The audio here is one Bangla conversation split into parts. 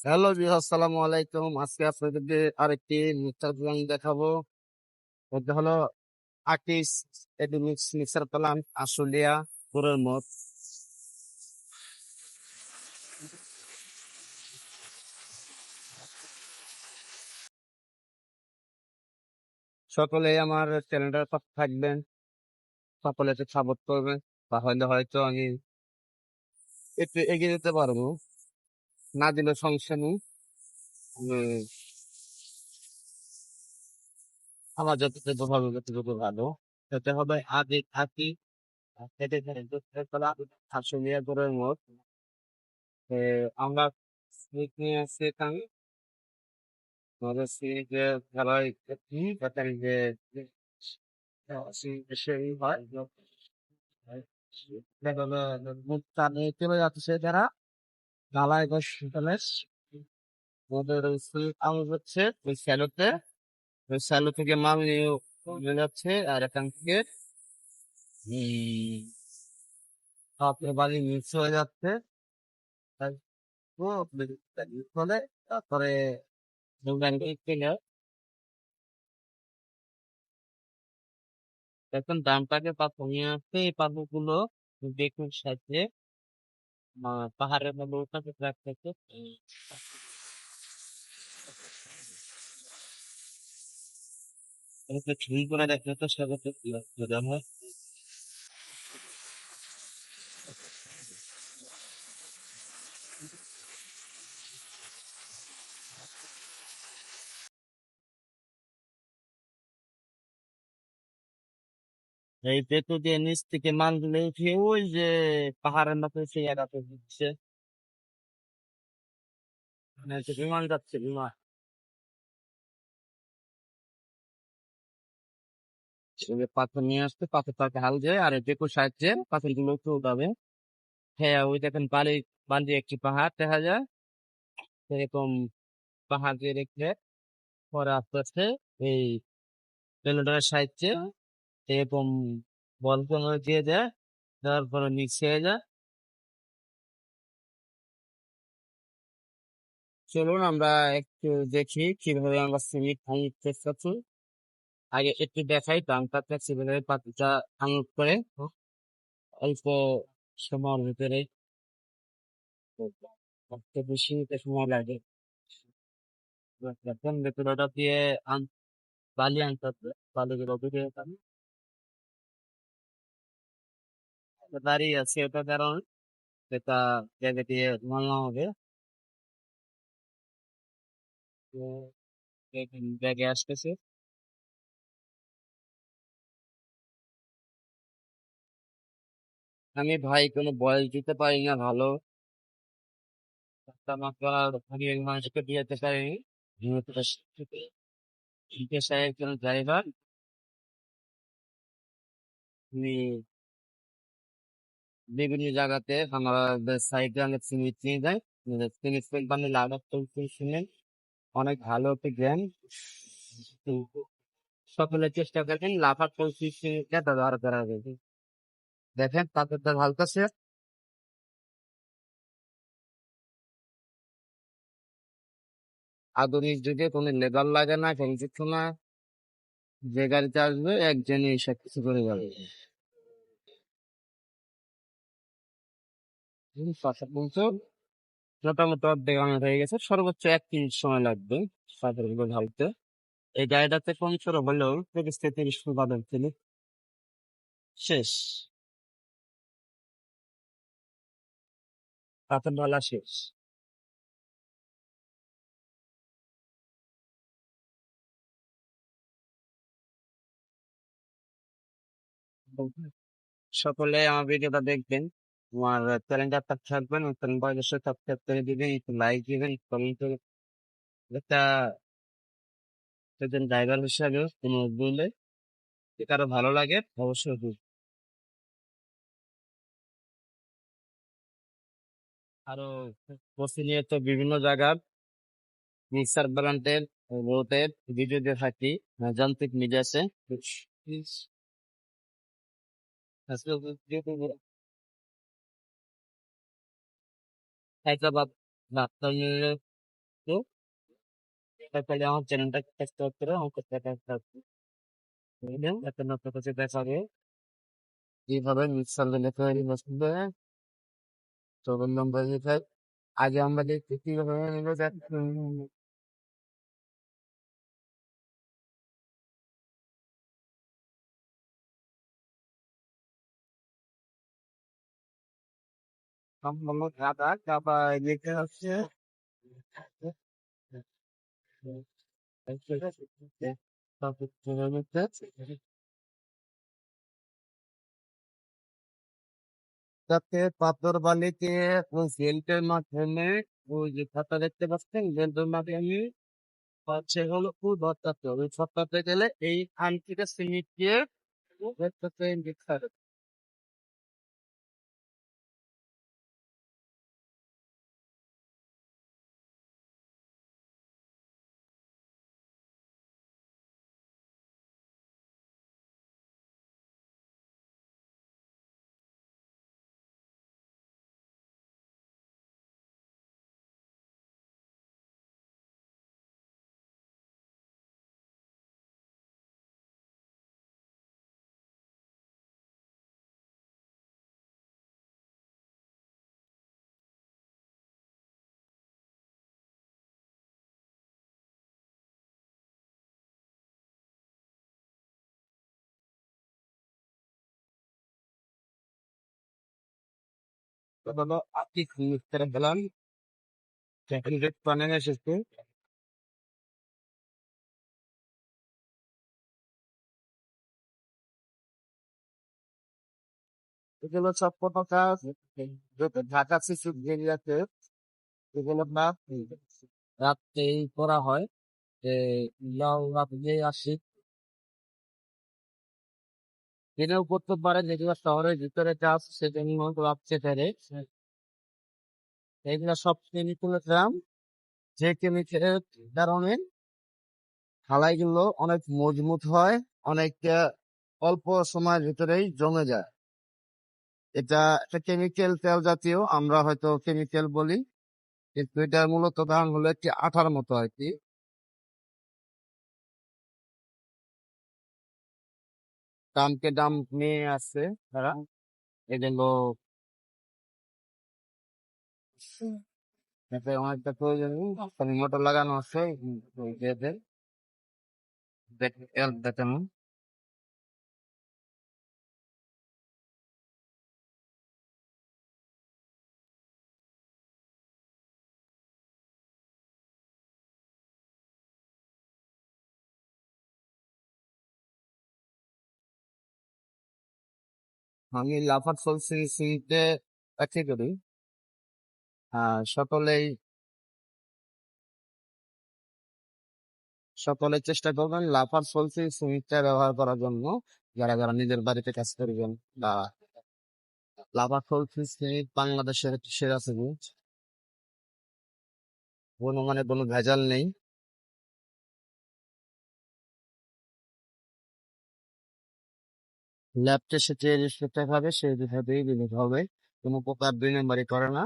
হ্যালো জি, আসসালামু আলাইকুম। আজকে আপনাদেরকে আরেকটি মিক্সার প্লান দেখাবো। এটা হলো আর্টিস্ট এডি মিক্সার প্লান আশুলিয়া পুরের মত। সকলেই আমার চ্যানেলটার পাশে থাকবেন, সকলে একটু সাপোর্ট করবেন, তাহলে হয়তো আমি একটু এগিয়ে যেতে পারবো। না দিলে সমস্যা নেই। উম, আমার যতটুকু ভালো যতটুকু ভালো সেটা হবে আগে থাকি আশুলিয়া পুরের মত। আমরা নিয়ে আসছি এখানে যে খেলায় যে সেই হয় মুক্তানে চলে যাচ্ছে যারা গালায় প্যালেস ওদের আউট হচ্ছে ওই স্যালোতে, ওই স্যালো থেকে মাল নিয়ে যাচ্ছে আর এখান থেকে আপনার বাড়ি মিক্স হয়ে যাচ্ছে। ফলে তারপরে এখন দামটাকে কমিয়ে আসছে এই পাথরগুলো দেখুন সাথে পাহাড়ের মধ্যে উঠাতে রাখতেছে। এটা ছুরি করে দেখলে তো সেটাতে যদি আমরা এই পেটু দিয়ে নিচ থেকে মালগুলো উঠিয়ে ওই যে পাহাড়ের মতো সেই এলাকা দিচ্ছে, মানে হচ্ছে বিমান যাচ্ছে বিমান। ওই যে পাথর নিয়ে আসতে পাথরটাকে হাল যায় আর বেকু সাহায্যে পাথরগুলো উঠে উঠাবে। হ্যাঁ ওই দেখেন বালি বালি একটি পাহাড় দেখা যায় এরকম। পাহাড় দিয়ে রেখে পরে আস্তে আস্তে এই পেলোডারের সাহায্যে এরকম বল দিয়ে দেয়, দেওয়ার পরে মিক্স হয়ে যায়। চলুন আমরা একটু দেখি কিভাবে আমরা সিমেন্ট ভাঙির চেষ্টা করছি। আগে একটু দেখাই দামটা ফ্লেক্সিবল পাতিটা আনলোড করে অল্প সময়ের ভিতরে অত বেশি সময় লাগে। এখন ভেতরটা দিয়ে বালি আনতে হবে, বালিগুলো দিয়ে দাঁড়িয়ে আছে এটা কারণ এটা জায়গা দিয়ে মানলাম হবে। তো ব্যাগে আসতেছে। আমি ভাই কোনো বয়স দিতে পারি না ভালো, আমি এই মানুষকে দিয়ে যেতে পারি। পেশায় একজন ড্রাইভার, আমি বিভিন্ন জায়গাতে আমরা সাইডে অনেক সিমেন্ট নিয়ে যাই। সিমেন্ট কোম্পানি লাগাত সিমেন্ট অনেক ভালো একটা জ্ঞান। তো সকলে চেষ্টা করবেন লাফার পরিস্থিতিটা ব্যবহার করা যাবে। দেখেন পাথরটা ঢালতেছে। আধুনিক যুগে কোনো লেবার লাগে না, কোনো কিছু না, যে গাড়িতে আসবে একজনই সব কিছু করে যাবে। কথা বলছো মোটামুটি অর্ধেক আমার হয়ে গেছে, সর্বোচ্চ 1 মিনিট সময় লাগবে পাথরগুলো ঢালতে। এই গাড়িটাতে কম সরো হলেও 30 থেকে 30 ফুট বাদল ছিল শেষ, পাথর ঢালা শেষ। সকলে আমার ভিডিওটা দেখবেন, আমার চ্যানেলটা থাকবেন, অবশ্যই সাবস্ক্রাইব করে দিবেন, একটু লাইক দিবেন, কমেন্ট করবেন। একটা একজন ড্রাইভার হিসাবে কোনো বললে যদি কারো ভালো লাগে অবশ্যই দিন। আরো প্রতিনিয়ত বিভিন্ন জায়গার মিক্সার ব্র্যান্ডের রোডের ভিডিও দিয়ে থাকি যান্ত্রিক মিডিয়াসে। হায়দ্রাবাদ একটু, তাহলে আমার চ্যানেলটা সাবস্ক্রাইব করে আমাকে বুঝলেন একটা নতুন কিছু দেখাবে কিভাবে মিক্সার তৈরি করতে হয়। তো বললাম ভাই ভাই, আগে আমরা দেখছি কিভাবে নিলো সম্পূর্ণ সাদা তারপর দেখতে হচ্ছে তাতে পাথর বালিতে ওই বেল্টের মাধ্যমে ওই যে খাতা দেখতে পাচ্ছেন বেল্টের মাধ্যমে হচ্ছে হলো ফুল ভর্তাতে হবে ভর্তাতে গেলে এই আংটিটা সিমেন্ট দিয়ে ভর্তাতে দিতে হবে। তো হলো আপনি মিক্সারে গেলাম ক্যান্ডিডেট বানানো এসেছে এগুলো সব কোনো কাজ ঢাকা শিশু এরিয়াতে এগুলো না রাত্রেই করা হয় যে লাউ রাত্রে আসি দিনেও করতে পারে যেগুলো শহরের ভিতরে কাজ সেজন্য রাখতে পারে এগুলো সব কেমিক্যালের দাম যে কেমিক্যালের কারণে ঢালাইগুলো অনেক মজবুত হয় অনেক অল্প সময়ের ভিতরেই জমে যায়। এটা একটা কেমিক্যাল তেল জাতীয় আমরা হয়তো কেমিক্যাল বলি কিন্তু এটার মূলত দাম হলো একটি আঠার মতো আর কি। দামকে দাম নিয়ে আসছে তারা এগুলো এতে অনেকটা প্রয়োজন মোটর লাগানো আছে এদের দেখানো আমি লাফার সিতে কাছে করি সকলেই সকলে চেষ্টা করবেন লাফার সুইচটা ব্যবহার করার জন্য যারা যারা নিজের বাড়িতে কাজ করবেন বা লাফার সুইচ বাংলাদেশের একটি সেরা সুইচ কোনো মানে কোনো ভেজাল নেই। ল্যাবটে সে যে রেসপেক্টটা হবে সেই ভাবেই বিনিয়োগ হবে কোনো প্রকার দুই নম্বরই করে না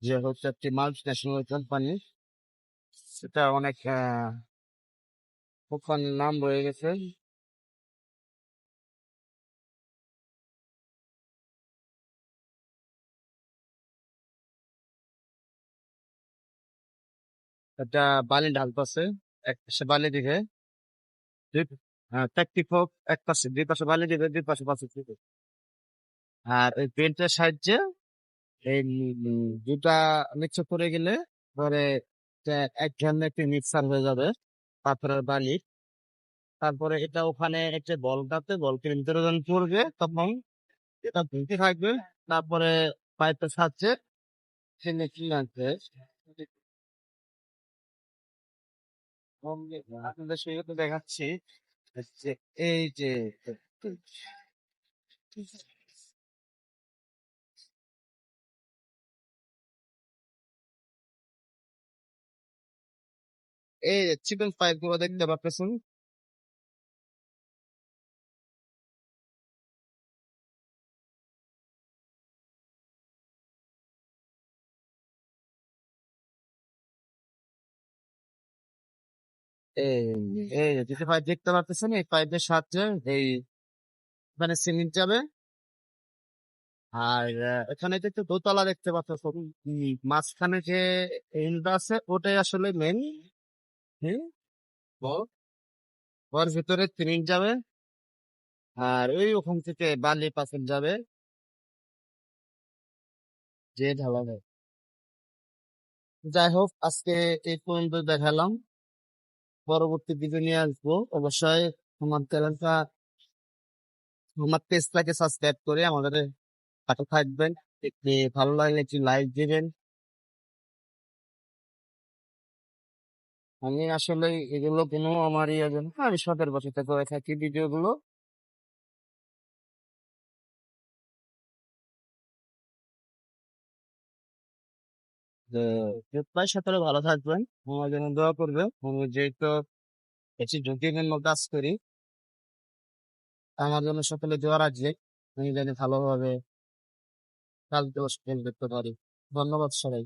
যে হচ্ছে একটি মাল্টি ন্যাশনাল কোম্পানি সেটা অনেক প্রকার নাম রয়ে গেছে। একটা বালি ঢালতেছে এক পাশে বালি দিকে দুই ট্যাকটিক হোক এক পাশে দুই পাশে বালি দিবে দুই পাশে পাশে দিবে আর ওই পেন্টের সাহায্যে এই দুটা মিক্স করে গেলে পরে এক ধরনের একটি মিক্সার হয়ে যাবে পাথরের বালি। তারপরে এটা ওখানে একটা বলটাতে বলকে ভিতরে যখন পড়বে তখন এটা ধুতে থাকবে তারপরে পাইপের সাহায্যে ফিনিশিং আসবে। আপনাদের সঙ্গে দেখাচ্ছি যে এই যে এই চিকন পাইপ গুলো দেখতে পাচ্ছেন এই এই যেটা পাইপ দেখতে পাচ্ছেন, এই পাইপের সাহায্যে এই মানে সিমেন্ট যাবে। আর এখানে যে একটু দোতলা দেখতে পাচ্ছ, মাঝখানে যে এন্ডটা আছে ওটাই আসলে মেন। হ্যাঁ, ওর ভিতরে সিমেন্ট যাবে, আর ওই ওখান থেকে বালি পাথর যাবে, যে ঢালাবে। যাই হোক, আজকে এই পর্যন্ত দেখালাম। পরবর্তী ভিডিও নিয়ে আসবো অবশ্যই। আমার চ্যানেলটা, আমার পেজটাকে সাবস্ক্রাইব করে আমাদের পাশে থাকবেন। একটি ভালো লাগলে একটি লাইক দিবেন। আমি আসলে এগুলো কোনো আমার ইয়ে জন্য না, আমি শখের বসে করে থাকি ভিডিও গুলো। প্রায় সকলে ভালো থাকবেন, আমার জন্য দোয়া করবে। আমি যেহেতু একটি ঝুঁকিপূর্ণ কাজ করি, আমার জন্য সকলে দোয়া রাখবে। আমি যেন ভালোভাবে কাজ করতে পারি। ধন্যবাদ সবাই।